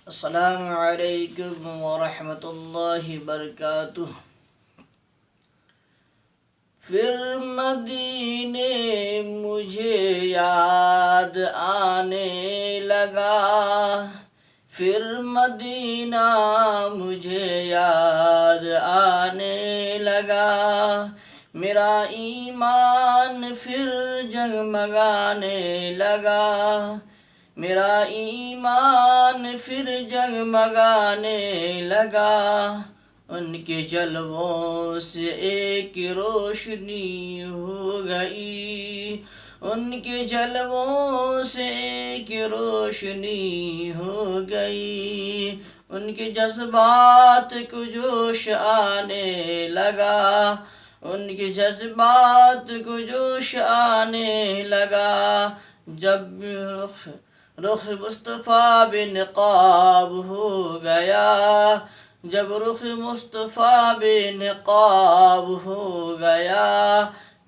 السلام علیکم ورحمۃ اللہ وبرکاتہ۔ پھر مدینے مجھے یاد آنے لگا، پھر مدینہ مجھے یاد آنے لگا، میرا ایمان پھر جگمگانے لگا، میرا ایمان پھر جگمگانے لگا، ان کے جلووں سے ایک روشنی ہو گئی، ان کے جلووں سے ایک روشنی ہو گئی، ان کے جذبات کو جوش آنے لگا، ان کے جذبات کو جوش آنے لگا، جب رخ مصطفیٰ بے نقاب ہو گیا، جب رخ مصطفیٰ بے نقاب ہو گیا،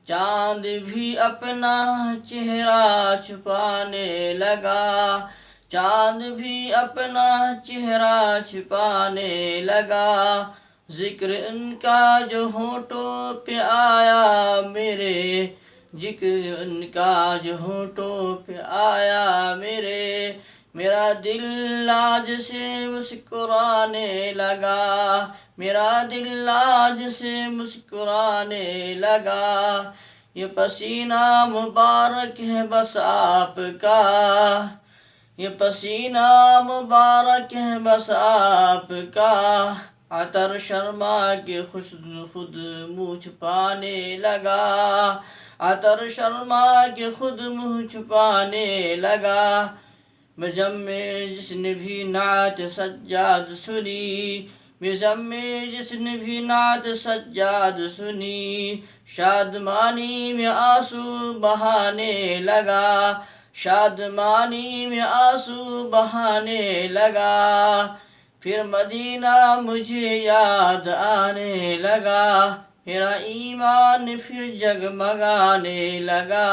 چاند بھی اپنا چہرہ چھپانے لگا، چاند بھی اپنا چہرہ چھپانے لگا، ذکر ان کا جو ہونٹوں پہ آیا میرے، ذکر ان کا جو ہونٹوں پہ آیا میرا دل آج سے مسکرانے لگا، میرا دل آج سے مسکرانے لگا، یہ پسینہ مبارک ہے بس آپ کا، یہ پسینہ مبارک ہے بس آپ کا، عطر شرما کے خود منہ چھپانے لگا، عطر شرما کے خود منہ چھپانے لگا، بزم میں جس نے بھی نعت سجاد سنی، بزم میں جس نے بھی نعت سجاد سنی، شادمانی میں آنسو بہانے لگا، شادمانی میں آنسو بہانے لگا، پھر مدینہ مجھے یاد آنے لگا، میرا ایمان پھر جگمگانے لگا۔